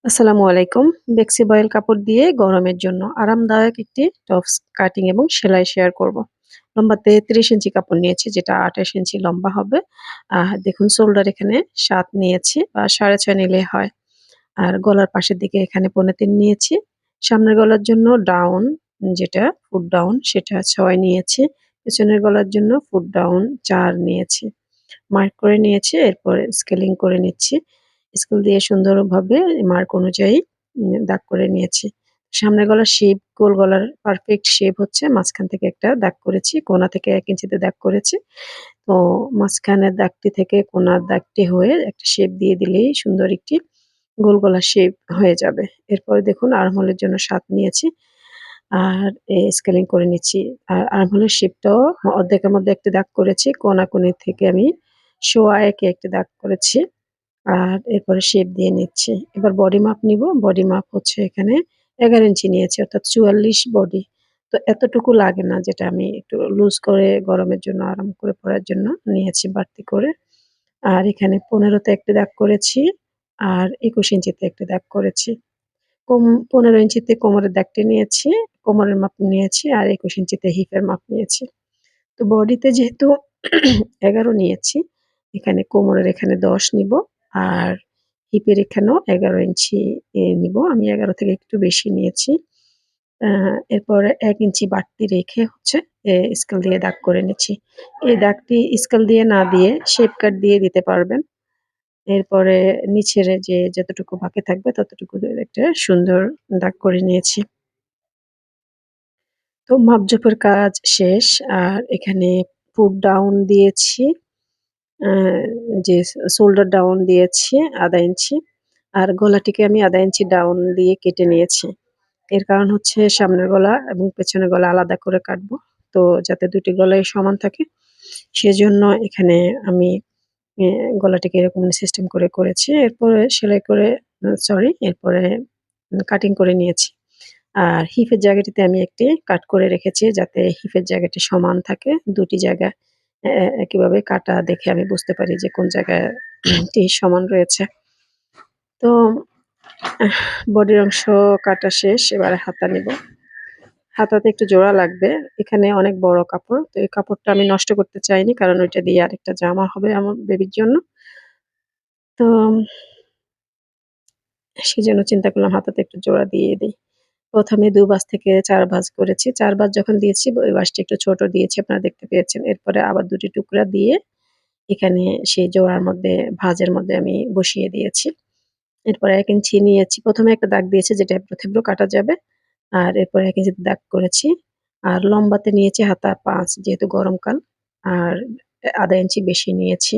আসসালামু আলাইকুম। বেক্সি বয়েল কাপড় দিয়ে গরমের জন্য আরামদায়ক একটি টপস কাটিং এবং সেলাই শেয়ার করব। লম্বাতে ৩০ ইঞ্চি কাপড় নিয়েছি, যেটা ২৮ ইঞ্চি লম্বা হবে। দেখুন শোল্ডার এখানে ৭ নিয়েছি বা ৬.৫ নিলে হয়। আর গলার পাশের দিকে এখানে ৩.৫ নিয়েছি। সামনের গলার জন্য ডাউন, যেটা ফুট ডাউন, সেটা ৬ নিয়েছি। পেছনের গলার জন্য ফুট ডাউন ৪ নিয়েছি। মার্ক করে নিয়েছি, এরপরে স্কেলিং করে নিচ্ছি। স্কেল দিয়ে সুন্দরভাবে মার্ক অনুযায়ী দাগ করে নিয়েছি। সামনের গলার শেপ, গোল গলার পারফেক্ট শেপ হচ্ছে মাঝখান থেকে একটা দাগ করেছি, কোণা থেকে ১ ইঞ্চিতে দাগ করেছি। তো মাঝখানের দাগটি থেকে কোণার দাগটি হয়ে একটা শেপ দিয়ে দিলেই সুন্দর একটি গোল গলার শেপ হয়ে যাবে। এরপরে দেখুন আর্মহোলের জন্য ৭ নিয়েছি। আর স্কেলিং করে নিচ্ছি। আর আর্মহোলের শেপটাও অর্ধেকের মধ্যে একটা দাগ করেছি। কোণাকুনি থেকে আমি ১.৫ একটা দাগ করেছি। আর এরপরে শেপ দিয়ে নিচ্ছি। এবার বডি মাপ নিবো। বডি মাপ হচ্ছে এখানে ১১ ইঞ্চি নিয়েছি, অর্থাৎ ৪৪ বডি। তো এতটুকু লাগে না, যেটা আমি একটু লুজ করে গরমের জন্য আরাম করে পরার জন্য নিয়েছি বাড়তি করে। আর এখানে ১৫ তে একটা দাগ করেছি, আর ২১ ইঞ্চিতে একটা দাগ করেছি। ১৫ ইঞ্চিতে কোমরের দাগটি নিয়েছি, কোমরের মাপ নিয়েছি, আর ২১ ইঞ্চিতে হিপের মাপ নিয়েছি। তো বডিতে যেহেতু ১১ নিয়েছি, এখানে কোমরের এখানে ১০ নিবো, আর হিপের এখানেও ১১ ইঞ্চি নিবো। আমি ১১ থেকে একটু বেশি নিয়েছি। আ এরপরে ১ ইঞ্চি বাড়তি রেখে হচ্ছে স্কেল দিয়ে দাগ করে নিচ্ছি। এই দাগটি স্কেল দিয়ে না দিয়ে শেপ কাট দিয়ে দিতে পারবেন। এরপরে নিচের যে যতটুকু বাকি থাকবে ততটুকু দিয়ে একটা সুন্দর দাগ করে নিয়েছি। তো মাপজোপের কাজ শেষ। আর এখানে পুট ডাউন দিয়েছি, আ যে শোল্ডার ডাউন দিয়েছি ১/২ ইঞ্চি। আর গলাটিকে আমি ১/২ ইঞ্চি ডাউন দিয়ে কেটে নিয়েছি। এর কারণ হচ্ছে সামনের গলা এবং পেছনের গলা আলাদা করে কাটবো। তো যাতে দুটি গলাই সমান থাকে, সেজন্য এখানে আমি এ গলাটিকে এরকম সিস্টেম করে করেছি। এরপরে সেলাই করে এরপরে কাটিং করে নিয়েছি। আর হিপের জায়গাটিতে আমি একটি কাট করে রেখেছি, যাতে হিপের জায়গাটি সমান থাকে। ২ টি জায়গা একইভাবে কাটা দেখে আমি বুঝতে পারি যে কোন জায়গায় টি সমান রয়েছে। তো বডির অংশ কাটা শেষ। এবারে হাতা নিব। হাতাতে একটু জোড়া লাগবে। এখানে অনেক বড় কাপড়। তো এই কাপড়টা আমি নষ্ট করতে চাইনি, কারণ ওইটা দিয়ে আরেকটা জামা হবে আমার বেবির জন্য। তো সেজন্য চিন্তা করলাম হাতাতে একটু জোড়া দিয়ে দেই। ১ম এ ২ ভাঁজ থেকে ৪ ভাঁজ করেছি। ৪ ভাঁজ যখন দিয়েছি, ওই ভাঁজটা একটু ছোট দিয়েছি, আপনারা দেখতে পেয়েছেন। এরপরে আবার ২ টি টুকরা দিয়ে এখানে সেই জোড়ার মধ্যে, ভাঁজের মধ্যে আমি বসিয়ে দিয়েছি। এরপরে ১ ইঞ্চি নিয়েছি। ১ম এ একটা দাগ দিয়েছি, যেটা এবড়ো থেবড়ো কাটা যাবে। আর এরপরে ১ ইঞ্চিতে দাগ করেছি। আর লম্বাতে নিয়েছি হাতা ৫, যেহেতু গরমকাল। আর ১/২ ইঞ্চি বেশি নিয়েছি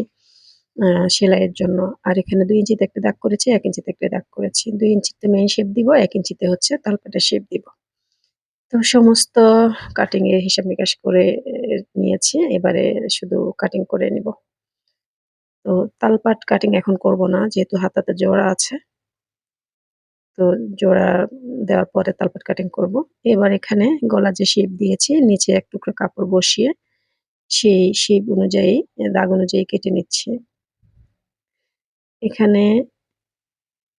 সেলাইয়ের জন্য। আর এখানে ২ ইঞ্চিতে একটা দাগ করেছি, ১ ইঞ্চিতে একটা দাগ করেছি। ২ ইঞ্চিতে মেইন শেপ দিব, ১ ইঞ্চিতে হচ্ছে তালপাটের শেপ দিব। তো সমস্ত কাটিং এর হিসাব নিকাশ করে নিয়েছি। এবারে শুধু কাটিং করে নিব। তো তালপাট কাটিং এখন করব না, যেহেতু হাতাতে জোড়া আছে। তো জোড়া দেওয়ার পরে তালপাট কাটিং করব। এবার এখানে গলার যে শেপ দিয়েছি, নিচে ১ টুকরো কাপড় বসিয়ে সেই শেপ অনুযায়ী, দাগ অনুযায়ী কেটে নিচ্ছি। এখানে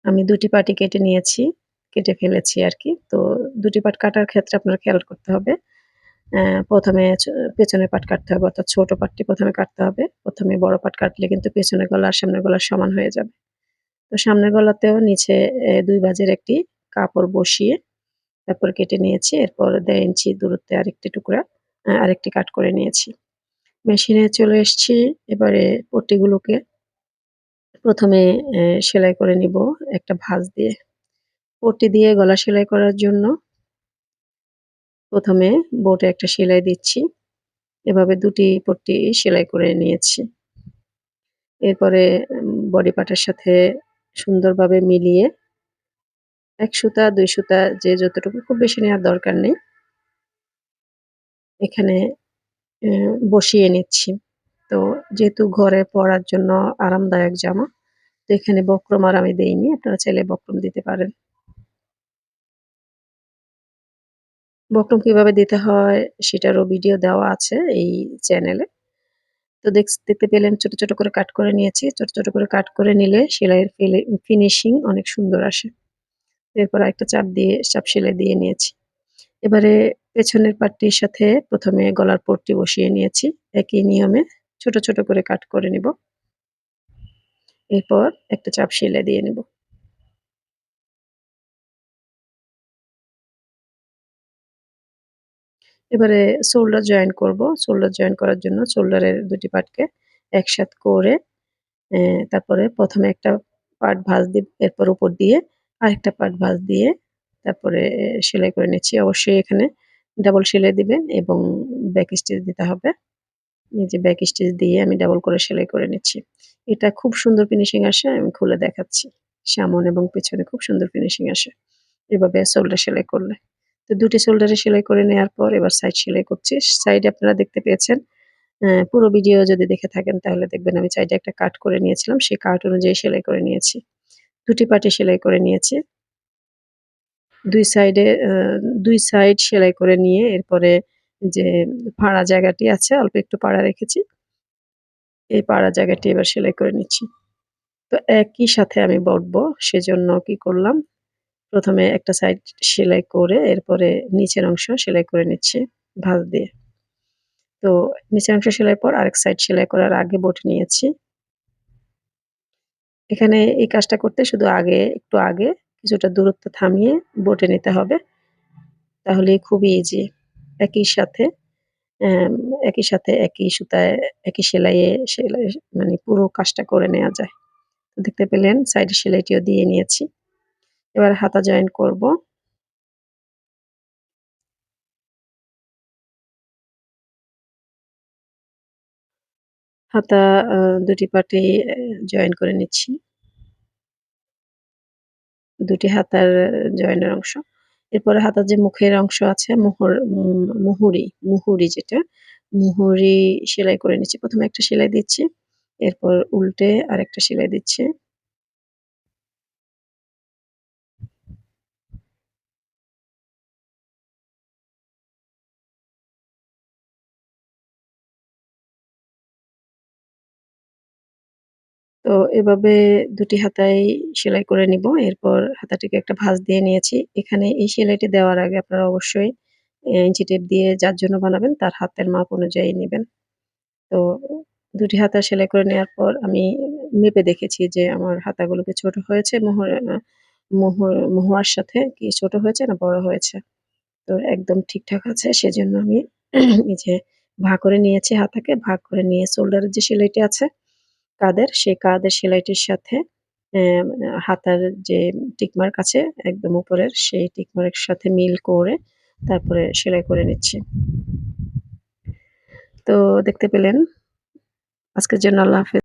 আমি ২ টি পার্টই কেটে নিয়েছি, কেটে ফেলেছি আরকি। তো ২ টি পার্ট কাটার ক্ষেত্রে আপনার খেয়াল করতে হবে। ১ম এ পেছনের পাট কাটতে হবে, অর্থাৎ ছোট পাটটি ১ম এ কাটতে হবে। ১ম এ বড় পাট কাটলে কিন্তু পেছনের গলা আর সামনের গলা সমান হয়ে যাবে। তো সামনের গলাতেও নিচে ২ ভাঁজের একটি কাপড় বসিয়ে তারপর কেটে নিয়েছি। এরপর ১.৫ ইঞ্চি দূরত্বে আরেকটি টুকরা, আরেকটি কাট করে নিয়েছি। মেশিনে চলে এসছি। এবারে পট্টিগুলোকে ১ম এ সেলাই করে নিব একটা ভাঁজ দিয়ে। পট্টি দিয়ে গলা সেলাই করার জন্য ১ম এ বোটে একটা সেলাই দিচ্ছি। এভাবে ২ টি পট্টি সেলাই করে নিয়েছি। এরপরে বডি পার্টের সাথে সুন্দরভাবে মিলিয়ে ১ সুতা, ২ সুতা, যে যতটুকু, খুব বেশি নেওয়ার দরকার নেই। এখানে বসিয়ে নিচ্ছি। তো যেহেতু ঘরে পরার জন্য আরামদায়ক জামা, তো এখানে বক্রম আর আমি দেইনি। আপনারা চাইলে বক্রম দিতে পারেন। বক্রম কিভাবে দিতে হয় সেটারও ভিডিও দেওয়া আছে এই চ্যানেলে। তো দেখতে পেলেন ছোট, ছোট করে কাট করে নিয়েছি। ছোট, ছোট করে কাট করে নিলে সেলাইয়ের ফিনিশিং অনেক সুন্দর আসে। এরপর আরেকটা চাপ সেলাই দিয়ে নিয়েছি। এবারে পেছনের পাটটির সাথে ১ম এ গলার পট্টি বসিয়ে নিয়েছি। একই নিয়মে ছোট, ছোট করে কাট করে নিব। এরপর একটা চাপ সেলাই দিয়ে নিব। এবারে শোল্ডার জয়েন করব। শোল্ডার জয়েন করার জন্য শোল্ডারের ২ টি পাটকে একসাথে করে তারপরে ১ম এ একটা পার্ট ভাঁজ দিব। এরপর উপর দিয়ে আরেকটা পার্ট ভাঁজ দিয়ে তারপরে সেলাই করে নিচ্ছি। অবশ্যই এখানে ডাবল সেলাই দিবেন এবং ব্যাক স্টিচ দিতে হবে। এই যে ব্যাক স্টিচ দিয়ে আমি ডাবল করে সেলাই করে নিচ্ছি। এটা খুব সুন্দর ফিনিশিং আসে। আমি খুলে দেখাচ্ছি। সামন এবং পেছনে খুব সুন্দর ফিনিশিং আসে। এভাবে শোল্ডার সেলাই করলে। তো ২ টি শোল্ডারে সেলাই করে নেয়ার পর এবার সাইড সেলাই করছি। সাইডে আপনারা দেখতে পেয়েছেন পুরো ভিডিও যদি দেখে থাকেন তাহলে দেখবেন আমি সাইডে একটা কাট করে নিয়েছিলাম। সেই কাট অনুযায়ী সেলাই করে নিয়েছি। ২ টি পাটে সেলাই করে নিয়েছি। ২ সাইডে ২ সাইড সেলাই করে নিয়ে এরপরে যে ফাড়া জায়গাটি আছে অল্প একটু পাড়া রেখেছি। এই পাড়া জায়গাটি এবার সেলাই করে নিচ্ছি। তো একই সাথে আমি বটবো সেজন্য কি করলাম, ১ম এ একটা সাইড সেলাই করে এরপরে নিচের অংশ সেলাই করে নিচ্ছি ভাঁজ দিয়ে। তো নিচের অংশ সেলাইয়ের পর আরেক সাইড সেলাই করার আগে বটে নিয়েছি। এখানে এই কাজটা করতে শুধু একটু আগে কিছুটা দূরত্ব থামিয়ে বটে নিতে হবে। তাহলেই খুবই ইজি। একই সাথে অ্যাম একই সাথে একই সুতায় একই সেলাই মানে পুরো কাজটা করে নেয়া যায়। দেখতে পেলেন সাইডের সেলাইটিও দিয়ে নিয়েছি। এবার হাতা জয়েন করব। হাতা ২ টি পার্টেই জয়েন করে নিচ্ছি। ২ টি হাতার জয়েনের অংশ। এরপরে হাতার যে মুখের অংশ আছে মুহুরি যেটা, মুহুরি সেলাই করে নিচ্ছি। ১ম এ একটা সেলাই দিচ্ছি। এরপর উল্টে আরেকটা সেলাই দিচ্ছি। তো এভাবে ২ টি হাতায় সেলাই করে নিব। এরপর হাতাটিকে একটা ভাঁজ দিয়ে নিয়েছি। এখানে এই সেলাইটি দেওয়ার আগে আপনারা অবশ্যই ইঞ্চি টেপ দিয়ে যার জন্য বানাবেন তার হাতের মাপ অনুযায়ী নিবেন। তো ২ টি হাতা সেলাই করে নেওয়ার পর আমি মেপে দেখেছি যে আমার হাতাগুলোকে ছোট হয়েছে মহুয়ার সাথে কি ছোট হয়েছে না বড় হয়েছে। তো একদম ঠিকঠাক আছে সেজন্য আমি এই যে ভাগ করে নিয়েছি হাতাকে, ভাগ করে নিয়ে শোল্ডারের যে সেলাইটি আছে সেই কাঁধের সেলাইটির সাথে হাতার যে টিক মার্ক আছে একদম উপরের সেই টিক মার্কের সাথে মিল করে তারপরে সেলাই করে নিচ্ছি। তো দেখতে পেলেন। আজকের জন্য আল্লাহ হাফেজ।